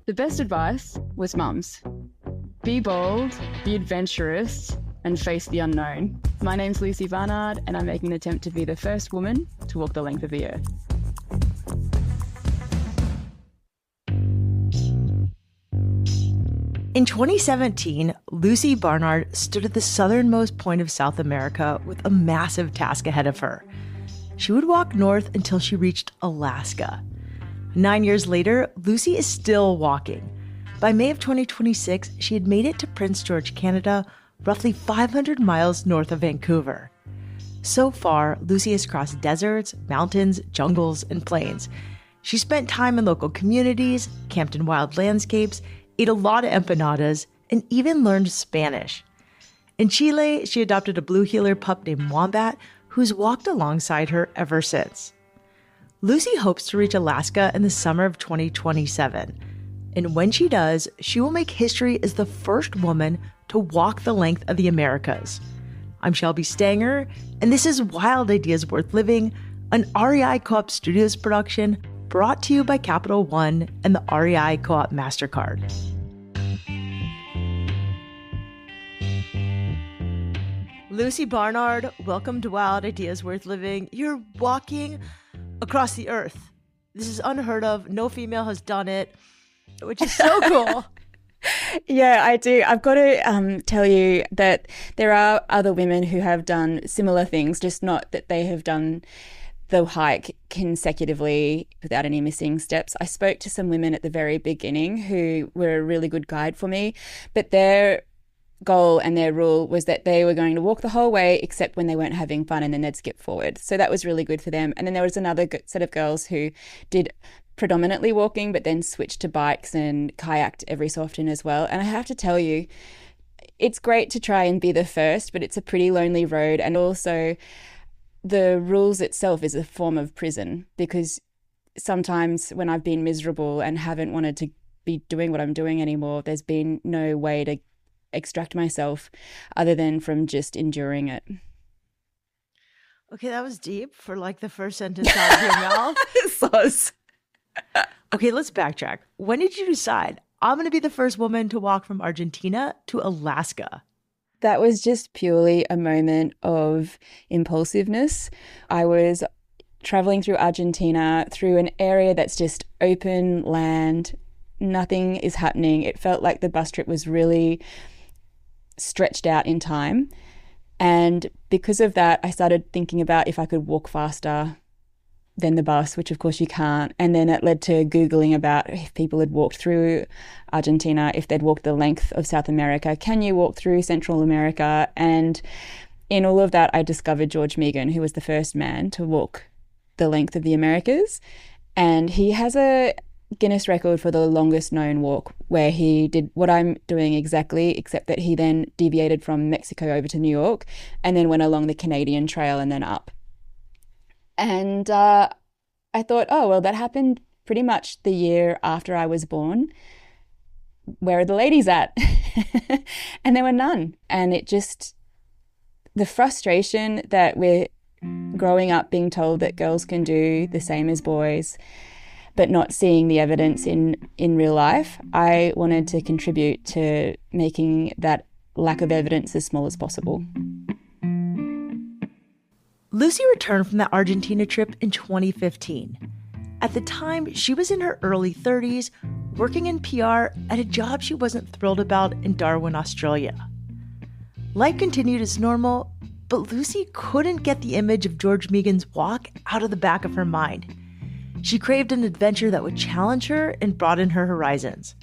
The best advice was Mum's. Be bold, be adventurous, and face the unknown. My name's Lucy Barnard, and I'm making an attempt to be the first woman to walk the length of the earth. In 2017, Lucy Barnard stood at the southernmost point of South America with a massive task ahead of her. She would walk north until she reached Alaska. 9 years later, Lucy is still walking. By May of 2026, she had made it to Prince George, Canada, roughly 500 miles north of Vancouver. So far, Lucy has crossed deserts, mountains, jungles, and plains. She spent time in local communities, camped in wild landscapes, ate a lot of empanadas, and even learned Spanish. In Chile, she adopted a blue heeler pup named Wombat, who's walked alongside her ever since. Lucy hopes to reach Alaska in the summer of 2027. And when she does, she will make history as the first woman to walk the length of the Americas. I'm Shelby Stanger, and this is Wild Ideas Worth Living, an REI Co-op Studios production brought to you by Capital One and the REI Co-op MasterCard. Lucy Barnard, welcome to Wild Ideas Worth Living. You're walking across the earth. This is unheard of. No female has done it, which is so cool. Yeah, I do. I've got to tell you that there are other women who have done similar things, just not that they have done the hike consecutively without any missing steps. I spoke to some women at the very beginning who were a really good guide for me, but their goal and their rule was that they were going to walk the whole way except when they weren't having fun, and then they'd skip forward. So that was really good for them. And then there was another set of girls who did predominantly walking but then switched to bikes and kayaked every so often as well. And I have to tell you, it's great to try and be the first, but it's a pretty lonely road. And also the rules itself is a form of prison, because sometimes when I've been miserable and haven't wanted to be doing what I'm doing anymore, there's been no way to extract myself other than from just enduring it. Okay, that was deep for like the first sentence out of your mouth. Sus. Okay, let's backtrack. When did you decide I'm going to be the first woman to walk from Argentina to Alaska? That was just purely a moment of impulsiveness. I was traveling through Argentina, through an area that's just open land. Nothing is happening. It felt like the bus trip was really stretched out in time. And because of that, I started thinking about if I could walk faster than the bus, which of course you can't. And then it led to Googling about if people had walked through Argentina, if they'd walked the length of South America. Can you walk through Central America? And in all of that, I discovered George Megan, who was the first man to walk the length of the Americas. And he has a Guinness record for the longest known walk, where he did what I'm doing exactly, except that he then deviated from Mexico over to New York and then went along the Canadian Trail and then up. And I thought, oh, well, that happened pretty much the year after I was born. Where are the ladies at? And there were none. And it just, the frustration that we're growing up being told that girls can do the same as boys, but not seeing the evidence in real life, I wanted to contribute to making that lack of evidence as small as possible. Lucy returned from that Argentina trip in 2015. At the time, she was in her early 30s, working in PR at a job she wasn't thrilled about in Darwin, Australia. Life continued as normal, but Lucy couldn't get the image of George Megan's walk out of the back of her mind. She craved an adventure that would challenge her and broaden her horizons.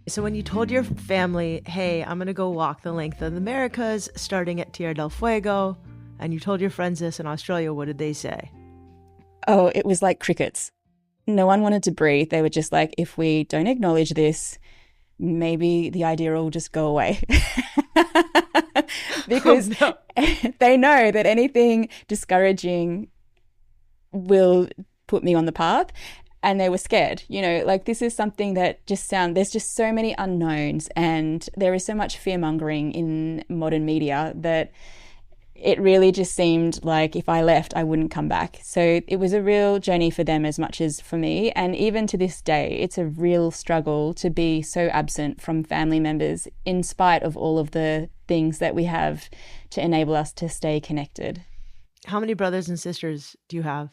So when you told your family, hey, I'm going to go walk the length of the Americas starting at Tierra del Fuego, and you told your friends this in Australia, what did they say? Oh, it was like crickets. No one wanted to breathe. They were just like, if we don't acknowledge this, maybe the idea will just go away. Because they know that anything discouraging will put me on the path. And they were scared, you know, like this is something that there's just so many unknowns, and there is so much fear mongering in modern media that it really just seemed like if I left, I wouldn't come back. So it was a real journey for them as much as for me. And even to this day, it's a real struggle to be so absent from family members in spite of all of the things that we have to enable us to stay connected. How many brothers and sisters do you have?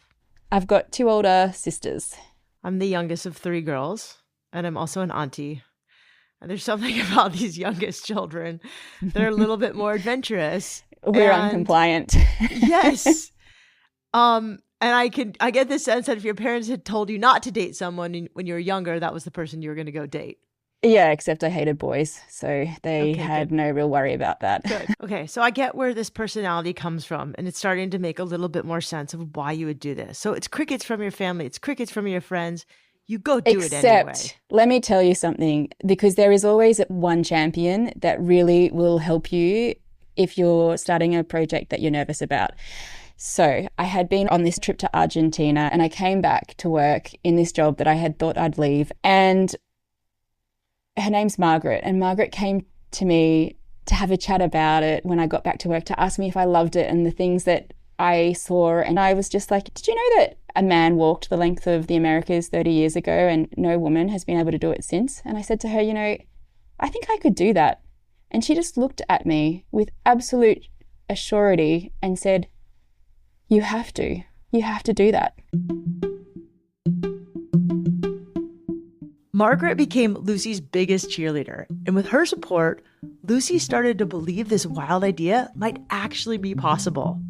I've got 2 older sisters. I'm the youngest of 3 girls, and I'm also an auntie. And there's something about these youngest children that are a little bit more adventurous. We're uncompliant. Yes. And I get the sense that if your parents had told you not to date someone when you were younger, that was the person you were going to go date. Yeah, except I hated boys, so they had no real worry about that. Good. Okay, so I get where this personality comes from, and it's starting to make a little bit more sense of why you would do this. So it's crickets from your family, it's crickets from your friends. You go do it anyway. Except, let me tell you something, because there is always one champion that really will help you if you're starting a project that you're nervous about. So I had been on this trip to Argentina, and I came back to work in this job that I had thought I'd leave, and her name's Margaret, and Margaret came to me to have a chat about it when I got back to work, to ask me if I loved it and the things that I saw. And I was just like, did you know that a man walked the length of the Americas 30 years ago and no woman has been able to do it since? And I said to her, I think I could do that. And she just looked at me with absolute assurity and said, you have to do that. Margaret became Lucy's biggest cheerleader, and with her support, Lucy started to believe this wild idea might actually be possible.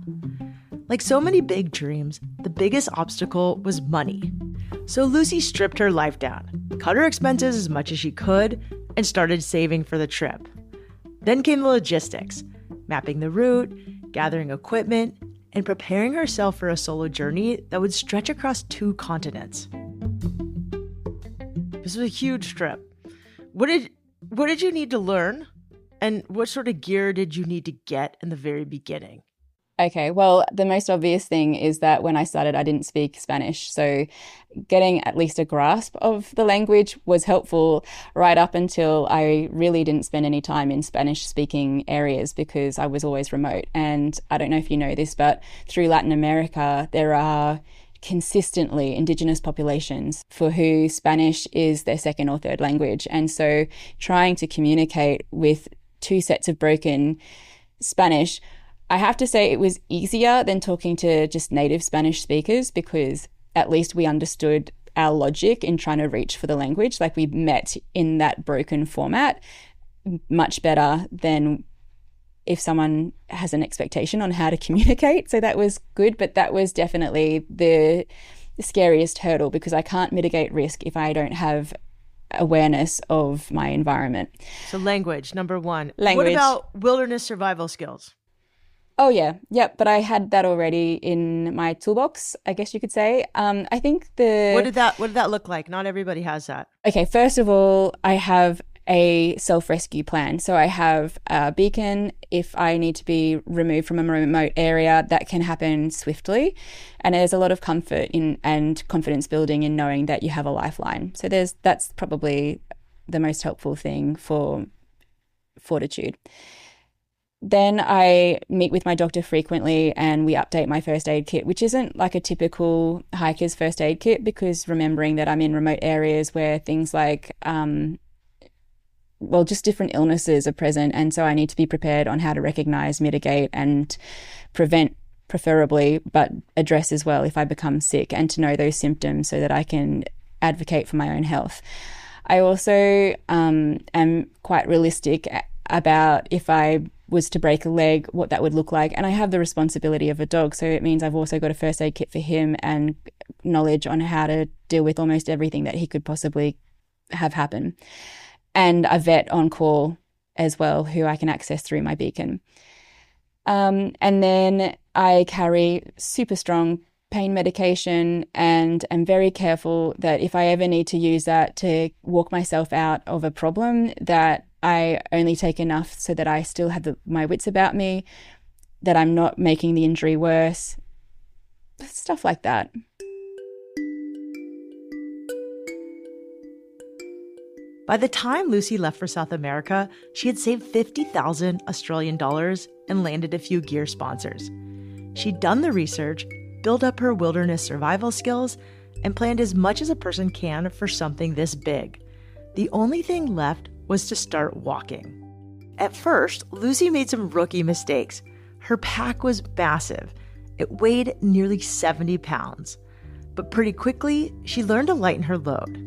Like so many big dreams, the biggest obstacle was money. So Lucy stripped her life down, cut her expenses as much as she could, and started saving for the trip. Then came the logistics, mapping the route, gathering equipment, and preparing herself for a solo journey that would stretch across 2 continents. This was a huge trip. What did you need to learn? And what sort of gear did you need to get in the very beginning? Okay, well, the most obvious thing is that when I started, I didn't speak Spanish. So getting at least a grasp of the language was helpful right up until I really didn't spend any time in Spanish-speaking areas because I was always remote. And I don't know if you know this, but through Latin America, there are consistently Indigenous populations for who Spanish is their second or third language. And so trying to communicate with 2 sets of broken Spanish, I have to say it was easier than talking to just native Spanish speakers because at least we understood our logic in trying to reach for the language. Like we met in that broken format much better than if someone has an expectation on how to communicate. So that was good, but that was definitely the scariest hurdle because I can't mitigate risk if I don't have awareness of my environment. So language, number 1. Language. What about wilderness survival skills? Oh, yeah. Yep. But I had that already in my toolbox, I guess you could say. I think What did that look like? Not everybody has that. Okay. First of all, I have a self-rescue plan. So I have a beacon if I need to be removed from a remote area. That can happen swiftly. And there's a lot of comfort in and confidence building in knowing that you have a lifeline. So that's probably the most helpful thing for fortitude. Then I meet with my doctor frequently and we update my first aid kit, which isn't like a typical hiker's first aid kit because remembering that I'm in remote areas where things like, just different illnesses are present. And so I need to be prepared on how to recognize, mitigate and prevent preferably, but address as well if I become sick and to know those symptoms so that I can advocate for my own health. I also am quite realistic about if I was to break a leg, what that would look like. And I have the responsibility of a dog. So it means I've also got a first aid kit for him and knowledge on how to deal with almost everything that he could possibly have happen. And a vet on call as well, who I can access through my beacon. And then I carry super strong pain medication and am very careful that if I ever need to use that to walk myself out of a problem, that I only take enough so that I still have my wits about me, that I'm not making the injury worse, stuff like that. By the time Lucy left for South America, she had saved 50,000 Australian dollars and landed a few gear sponsors. She'd done the research, built up her wilderness survival skills, and planned as much as a person can for something this big. The only thing left was to start walking. At first, Lucy made some rookie mistakes. Her pack was massive. It weighed nearly 70 pounds. But pretty quickly, she learned to lighten her load.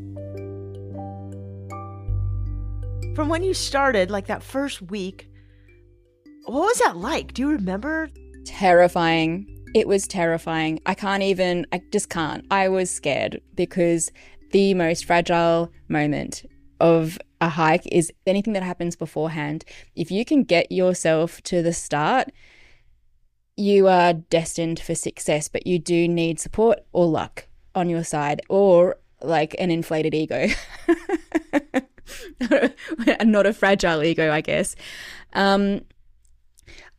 From when you started, like that first week, what was that like? Do you remember? Terrifying. It was terrifying. I just can't. I was scared because the most fragile moment of a hike is anything that happens beforehand. If you can get yourself to the start, you are destined for success, but you do need support or luck on your side, or like an inflated ego. Not a fragile ego, I guess.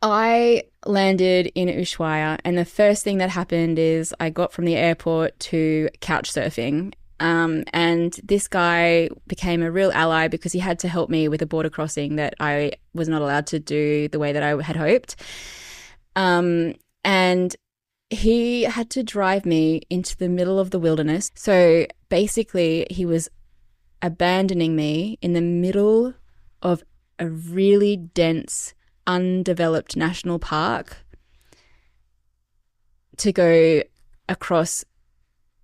I landed in Ushuaia, and the first thing that happened is I got from the airport to couch surfing. And this guy became a real ally because he had to help me with a border crossing that I was not allowed to do the way that I had hoped. And he had to drive me into the middle of the wilderness. So basically, he was abandoning me in the middle of a really dense, undeveloped national park to go across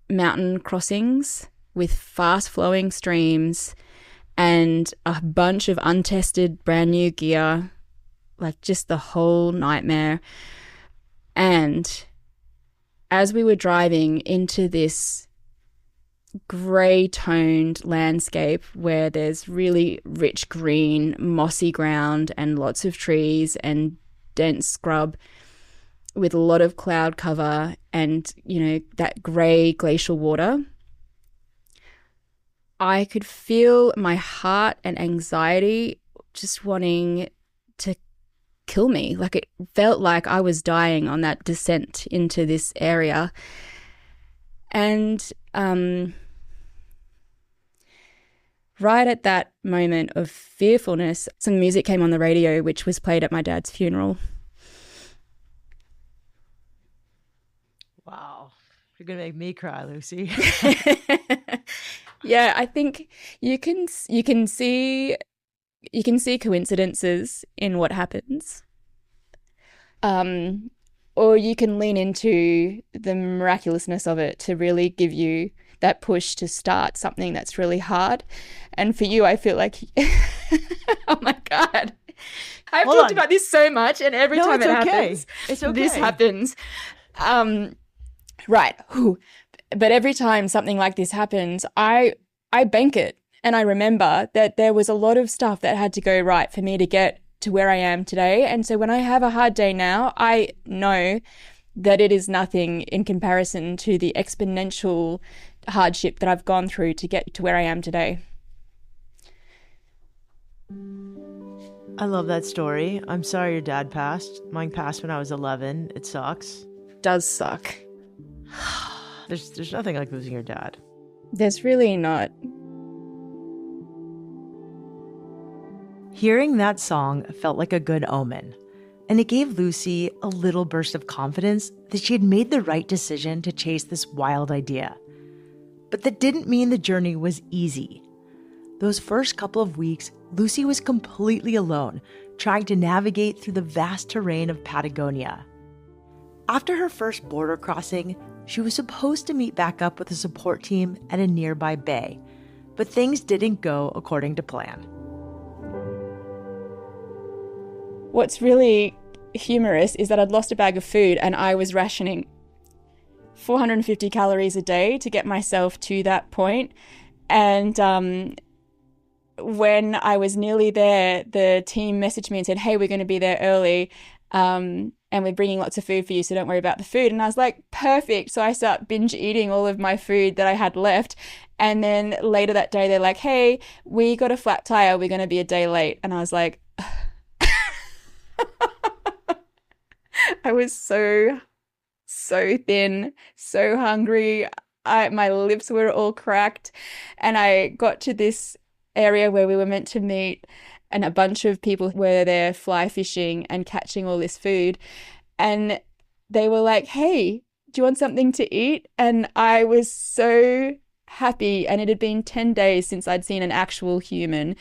mountain crossings with fast flowing streams and a bunch of untested brand new gear, like just the whole nightmare. And as we were driving into this grey toned landscape where there's really rich green mossy ground and lots of trees and dense scrub with a lot of cloud cover and, you know, that grey glacial water, I could feel my heart and anxiety just wanting to kill me. Like, it felt like I was dying on that descent into this area. And right at that moment of fearfulness, some music came on the radio, which was played at my dad's funeral. Wow. You're going to make me cry, Lucy. Yeah, I think you can see coincidences in what happens. Or you can lean into the miraculousness of it to really give you that push to start something that's really hard. And for you, I feel like, oh my God, I've talked about this so much, and every time it happens, this happens. Right. But every time something like this happens, I bank it. And I remember that there was a lot of stuff that had to go right for me to get to where I am today. And so when I have a hard day now, I know that it is nothing in comparison to the exponential hardship that I've gone through to get to where I am today. I love that story. I'm sorry your dad passed. Mine passed when I was 11. It sucks. Does suck. There's nothing like losing your dad. There's really not. Hearing that song felt like a good omen, and it gave Lucy a little burst of confidence that she had made the right decision to chase this wild idea. But that didn't mean the journey was easy. Those first couple of weeks, Lucy was completely alone, trying to navigate through the vast terrain of Patagonia. After her first border crossing, she was supposed to meet back up with a support team at a nearby bay, but things didn't go according to plan. What's really humorous is that I'd lost a bag of food and I was rationing 450 calories a day to get myself to that point. And when I was nearly there, the team messaged me and said, "Hey, we're going to be there early. And we're bringing lots of food for you, so don't worry about the food." And I was like, perfect. So I start binge eating all of my food that I had left. And then later that day, they're like, "Hey, we got a flat tire. We're going to be a day late." And I was like, I was so thin, so hungry. My lips were all cracked. And I got to this area where we were meant to meet. and a bunch of people were there fly fishing and catching all this food. And they were like, hey, do you want something to eat? And I was so happy. And it had been 10 days since I'd seen an actual human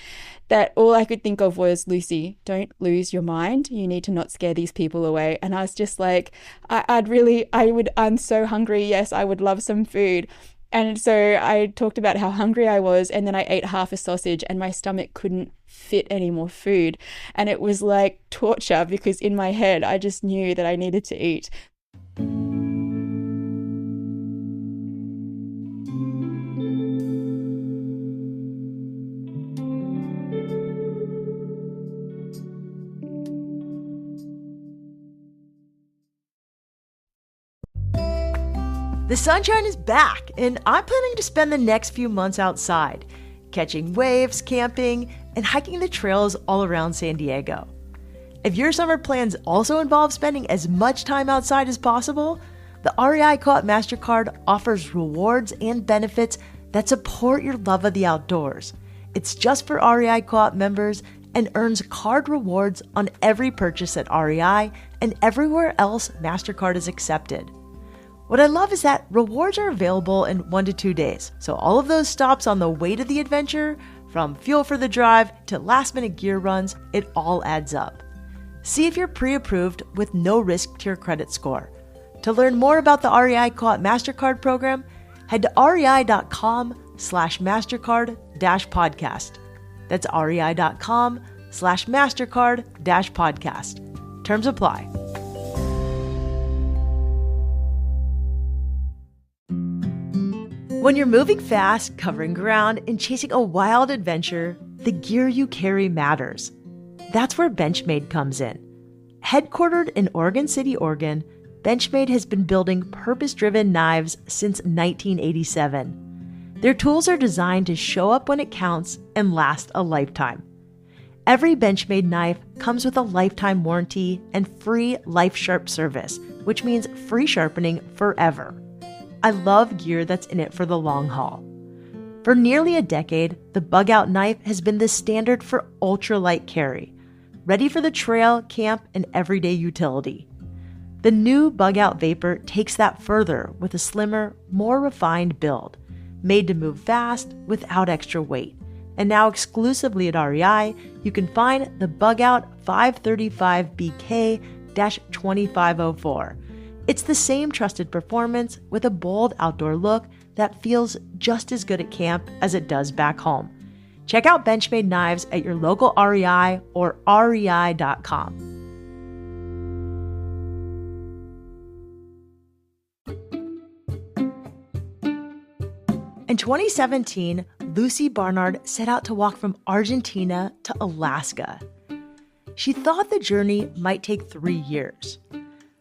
that all I could think of was, Lucy, don't lose your mind. You need to not scare these people away. And I was just like, I'm so hungry. Yes, I would love some food. And so I talked about how hungry I was, and then I ate half a sausage and my stomach couldn't fit any more food. And it was like torture because in my head, I just knew that I needed to eat. The sunshine is back, and I'm planning to spend the next few months outside, catching waves, camping, and hiking the trails all around San Diego. If your summer plans also involve spending as much time outside as possible, the REI Co-op MasterCard offers rewards and benefits that support your love of the outdoors. It's just for REI Co-op members and earns card rewards on every purchase at REI and everywhere else MasterCard is accepted. What I love is that rewards are available in 1 to 2 days, so all of those stops on the way to the adventure, from fuel for the drive to last-minute gear runs, it all adds up. See if you're pre-approved with no risk to your credit score. To learn more about the REI Co-op MasterCard program, head to rei.com/MasterCard-podcast. That's rei.com/MasterCard-podcast. Terms apply. When you're moving fast, covering ground, and chasing a wild adventure, the gear you carry matters. That's where Benchmade comes in. Headquartered in Oregon City, Oregon, Benchmade has been building purpose-driven knives since 1987. Their tools are designed to show up when it counts and last a lifetime. Every Benchmade knife comes with a lifetime warranty and free Life Sharp service, which means free sharpening forever. I love gear that's in it for the long haul. For nearly a decade, the Bug Out knife has been the standard for ultralight carry, ready for the trail, camp, and everyday utility. The new Bug Out Vapor takes that further with a slimmer, more refined build, made to move fast without extra weight. And now exclusively at REI, you can find the Bug Out 535BK-2504. It's the same trusted performance with a bold outdoor look that feels just as good at camp as it does back home. Check out Benchmade knives at your local REI or rei.com. In 2017, Lucy Barnard set out to walk from Argentina to Alaska. She thought the journey might take 3 years.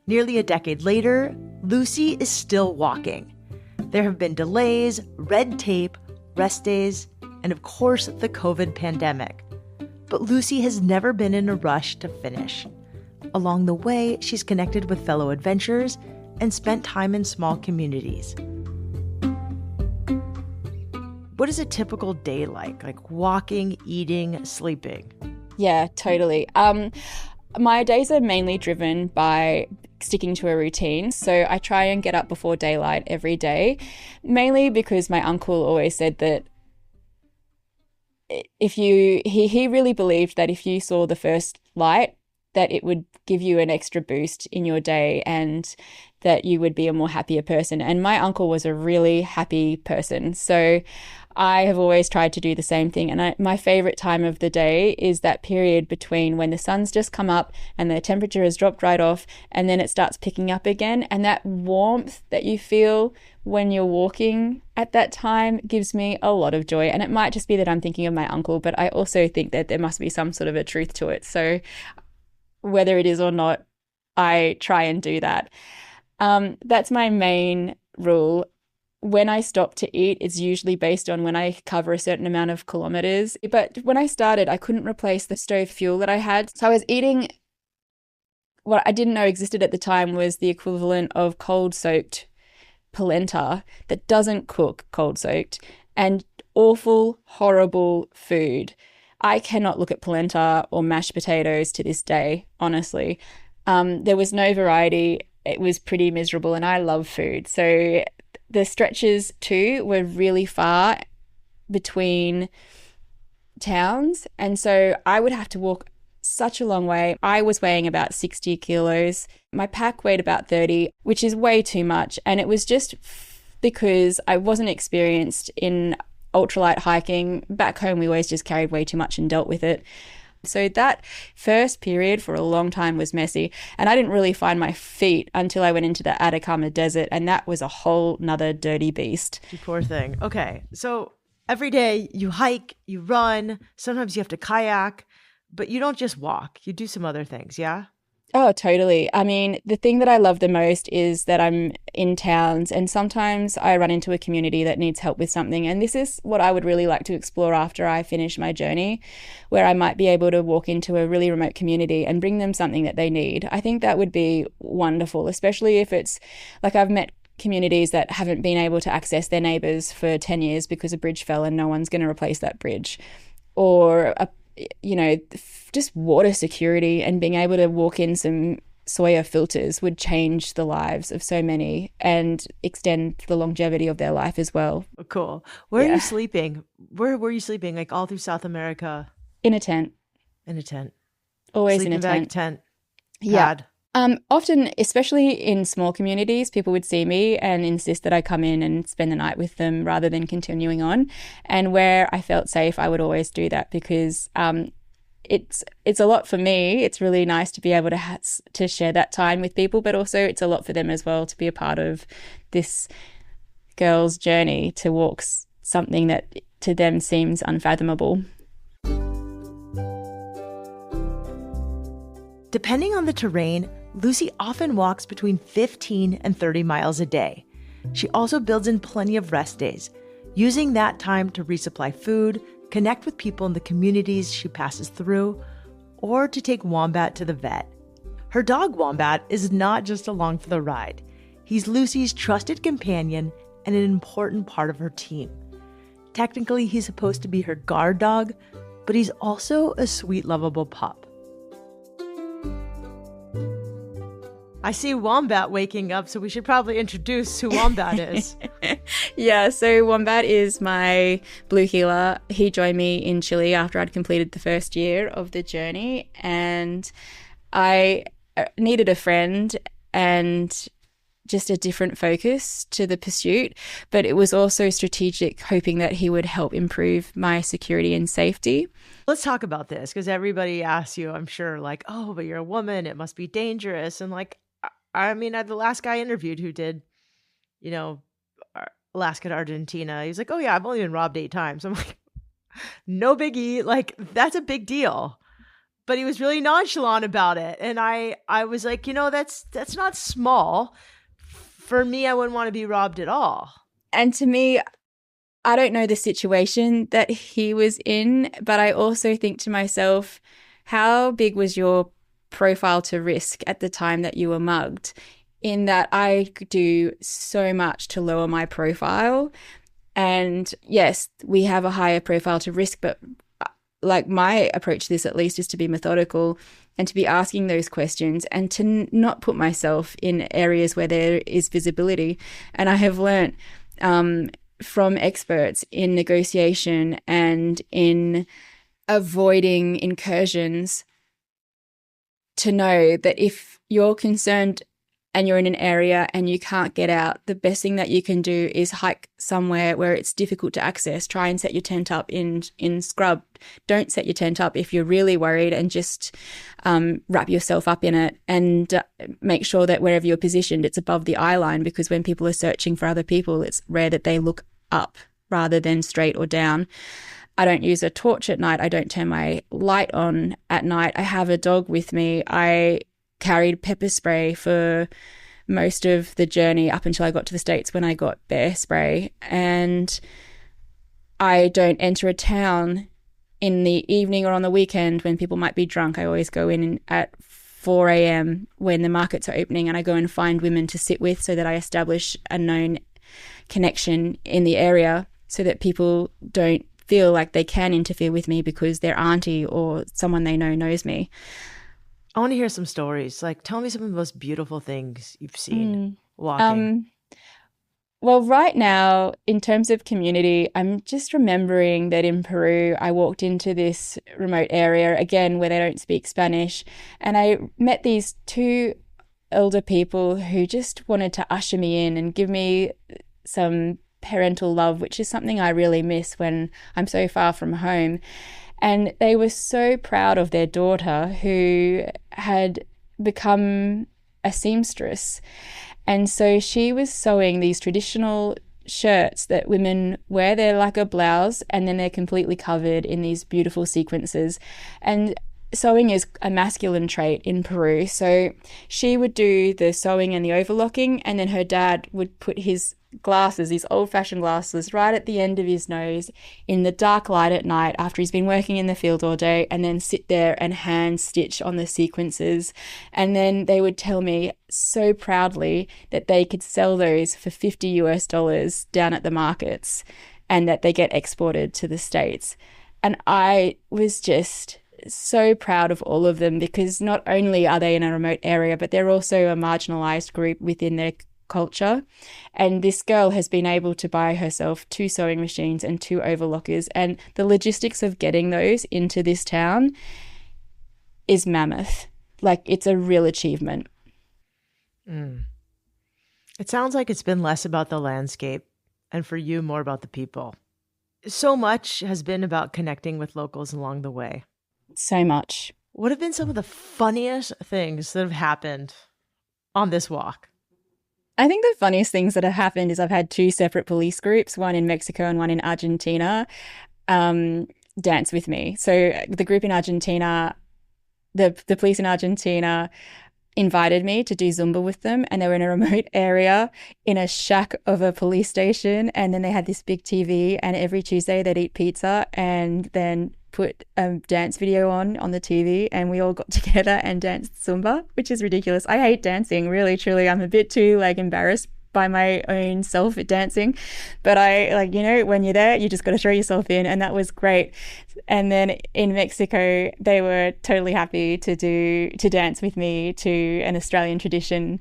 Nearly a decade later, Lucy is still walking. There have been delays, red tape, rest days, and of course, the COVID pandemic. But Lucy has never been in a rush to finish. Along the way, she's connected with fellow adventurers and spent time in small communities. What is a typical day like walking, eating, sleeping? Yeah, totally. My days are mainly driven by sticking to a routine. So I try and get up before daylight every day, mainly because my uncle always said that he really believed that if you saw the first light, that it would give you an extra boost in your day and that you would be a more happier person. And my uncle was a really happy person. So I have always tried to do the same thing. And my favorite time of the day is that period between when the sun's just come up and the temperature has dropped right off and then it starts picking up again. And that warmth that you feel when you're walking at that time gives me a lot of joy. And it might just be that I'm thinking of my uncle, but I also think that there must be some sort of a truth to it. So whether it is or not, I try and do that. That's my main rule. When I stop to eat, it's usually based on when I cover a certain amount of kilometers. But when I started, I couldn't replace the stove fuel that I had. So I was eating what I didn't know existed at the time was the equivalent of cold-soaked polenta that doesn't cook cold-soaked, and awful, horrible food. I cannot look at polenta or mashed potatoes to this day, honestly. There was no variety. It was pretty miserable, and I love food. So the stretches too were really far between towns. And so I would have to walk such a long way. I was weighing about 60 kilos. My pack weighed about 30, which is way too much. And it was just because I wasn't experienced in ultralight hiking. Back home, we always just carried way too much and dealt with it. So that first period for a long time was messy. And I didn't really find my feet until I went into the Atacama Desert. And that was a whole nother dirty beast. You poor thing. Okay. So every day you hike, you run, sometimes you have to kayak, but you don't just walk. You do some other things, yeah? Oh, totally. I mean, the thing that I love the most is that I'm in towns, and sometimes I run into a community that needs help with something. And this is what I would really like to explore after I finish my journey, where I might be able to walk into a really remote community and bring them something that they need. I think that would be wonderful, especially if it's like I've met communities that haven't been able to access their neighbours for 10 years because a bridge fell and no one's going to replace that bridge. Or just water security, and being able to walk in some Sawyer filters would change the lives of so many and extend the longevity of their life as well. Cool. Where are you sleeping? Where were you sleeping? Like all through South America? In a tent. In a tent. Always Sleeping in a bag, tent. Yeah. Often, especially in small communities, people would see me and insist that I come in and spend the night with them rather than continuing on. And where I felt safe, I would always do that because it's a lot for me. It's really nice to be able to share that time with people, but also it's a lot for them as well to be a part of this girl's journey to walk something that to them seems unfathomable. Depending on the terrain, Lucy often walks between 15 and 30 miles a day. She also builds in plenty of rest days, using that time to resupply food, connect with people in the communities she passes through, or to take Wombat to the vet. Her dog Wombat is not just along for the ride. He's Lucy's trusted companion and an important part of her team. Technically, he's supposed to be her guard dog, but he's also a sweet, lovable pup. I see Wombat waking up, so we should probably introduce who Wombat is. Yeah, so Wombat is my blue heeler. He joined me in Chile after I'd completed the first year of the journey, and I needed a friend and just a different focus to the pursuit, but it was also strategic, hoping that he would help improve my security and safety. Let's talk about this, because everybody asks you, I'm sure, like, oh, but you're a woman, it must be dangerous. And like, I mean, the last guy I interviewed who did, Alaska to Argentina, he's like, oh yeah, I've only been robbed 8 times. I'm like, no biggie. Like, that's a big deal. But he was really nonchalant about it. And I was like, that's not small. For me, I wouldn't want to be robbed at all. And to me, I don't know the situation that he was in, but I also think to myself, how big was your profile to risk at the time that you were mugged? In that I could do so much to lower my profile. And yes, we have a higher profile to risk, but like my approach to this at least is to be methodical and to be asking those questions and to not put myself in areas where there is visibility. And I have learnt from experts in negotiation and in avoiding incursions to know that if you're concerned and you're in an area and you can't get out, the best thing that you can do is hike somewhere where it's difficult to access. Try and set your tent up in scrub. Don't set your tent up if you're really worried, and just wrap yourself up in it, and make sure that wherever you're positioned, it's above the eye line, because when people are searching for other people, it's rare that they look up rather than straight or down. I don't use a torch at night. I don't turn my light on at night. I have a dog with me. I carried pepper spray for most of the journey up until I got to the States, when I got bear spray. And I don't enter a town in the evening or on the weekend when people might be drunk. I always go in at 4 a.m. when the markets are opening, and I go and find women to sit with so that I establish a known connection in the area so that people don't feel like they can interfere with me because their auntie or someone they know knows me. I want to hear some stories. Like, tell me some of the most beautiful things you've seen walking. Well, right now, in terms of community, I'm just remembering that in Peru, I walked into this remote area, again, where they don't speak Spanish, and I met these two elder people who just wanted to usher me in and give me some parental love, which is something I really miss when I'm so far from home. And they were so proud of their daughter who had become a seamstress. And so she was sewing these traditional shirts that women wear. They're like a blouse and then they're completely covered in these beautiful sequences. And sewing is a masculine trait in Peru. So she would do the sewing and the overlocking, and then her dad would put his glasses, these old-fashioned glasses, right at the end of his nose in the dark light at night after he's been working in the field all day, and then sit there and hand stitch on the sequences. And then they would tell me so proudly that they could sell those for $50 down at the markets and that they get exported to the States. And I was just so proud of all of them, because not only are they in a remote area, but they're also a marginalized group within their culture. And this girl has been able to buy herself 2 sewing machines and 2 overlockers, and the logistics of getting those into this town is mammoth. Like, it's a real achievement. It sounds like it's been less about the landscape and for you more about the people. So much has been about connecting with locals along the way. So much. What have been some of the funniest things that have happened on this walk? I think the funniest things that have happened is I've had 2 separate police groups, one in Mexico and one in Argentina, dance with me. So the group in Argentina, the police in Argentina invited me to do Zumba with them, and they were in a remote area in a shack of a police station, and then they had this big TV, and every Tuesday they'd eat pizza and then put a dance video on the TV, and we all got together and danced Zumba, which is ridiculous. I hate dancing, really, truly. I'm a bit too embarrassed by my own self at dancing, but I when you're there, you just got to throw yourself in, and that was great. And then in Mexico, they were totally happy to dance with me to an Australian tradition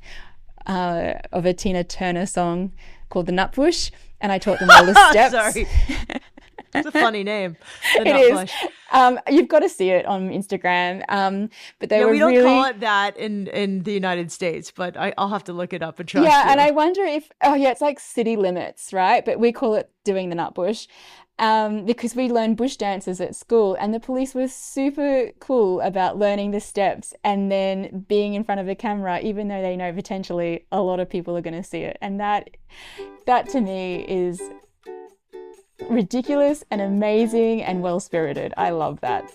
of a Tina Turner song called the Nutbush, and I taught them all the steps. Sorry. It's a funny name. It is. You've got to see it on Instagram. But they were we don't really... call it that in the United States, but I'll have to look it up and trust you. And I wonder if, it's like city limits, right? But we call it doing the Nutbush because we learned bush dances at school, and the police were super cool about learning the steps and then being in front of a camera, even though they know potentially a lot of people are going to see it. And that to me is ridiculous and amazing and well-spirited. I love that.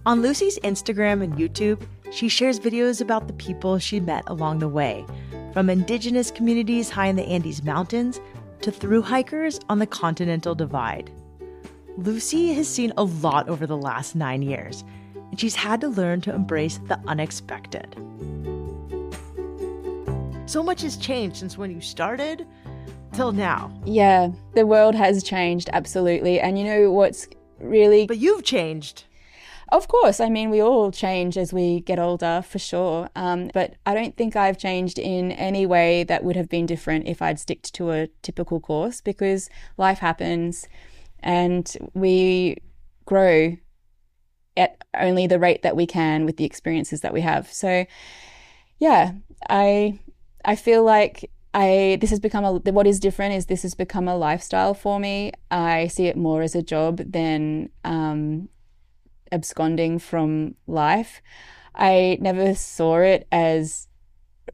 On Lucy's Instagram and YouTube, she shares videos about the people she met along the way, from indigenous communities high in the Andes Mountains to thru hikers on the Continental Divide. Lucy has seen a lot over the last 9 years, and she's had to learn to embrace the unexpected. So much has changed since when you started till now. Yeah, the world has changed, absolutely. And you know what's really... But you've changed. Of course. I mean, we all change as we get older, for sure. But I don't think I've changed in any way that would have been different if I'd sticked to a typical course, because life happens and we grow at only the rate that we can with the experiences that we have. So, yeah, I feel like this has become what is different is this has become a lifestyle for me. I see it more as a job than absconding from life. I never saw it as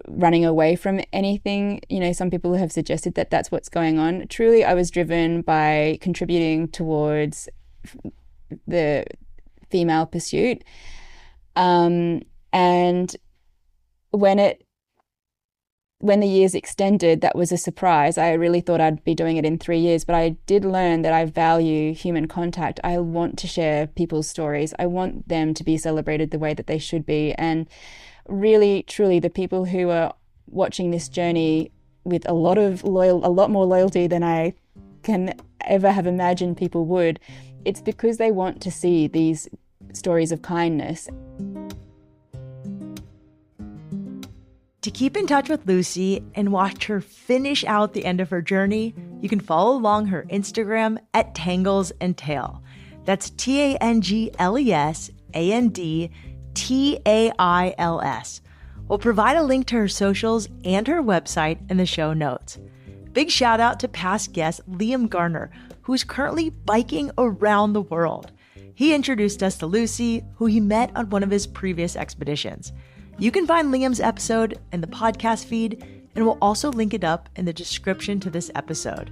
running away from anything. You know, some people have suggested that that's what's going on. Truly, I was driven by contributing towards the female pursuit. And when the years extended, that was a surprise. I really thought I'd be doing it in 3 years, but I did learn that I value human contact. I want to share people's stories. I want them to be celebrated the way that they should be. And really, truly, the people who are watching this journey with a lot more loyalty than I can ever have imagined people would. It's because they want to see these stories of kindness. To keep in touch with Lucy and watch her finish out the end of her journey, you can follow along her Instagram at Tangles and Tail. That's TANGLESANDTAILS. We'll provide a link to her socials and her website in the show notes. Big shout out to past guest Liam Garner, who's currently biking around the world. He introduced us to Lucy, who he met on one of his previous expeditions. You can find Liam's episode in the podcast feed, and we'll also link it up in the description to this episode.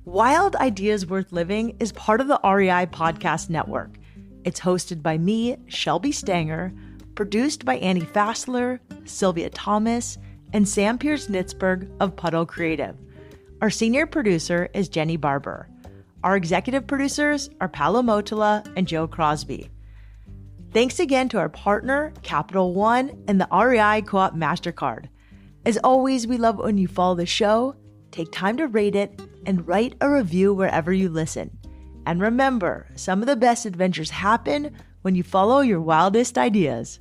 Wild Ideas Worth Living is part of the REI Podcast Network. It's hosted by me, Shelby Stanger, produced by Annie Fassler, Sylvia Thomas, and Sam Pierce-Nitzberg of Puddle Creative. Our senior producer is Jenny Barber. Our executive producers are Paolo Motola and Joe Crosby. Thanks again to our partner, Capital One, and the REI Co-op MasterCard. As always, we love when you follow the show, take time to rate it, and write a review wherever you listen. And remember, some of the best adventures happen when you follow your wildest ideas.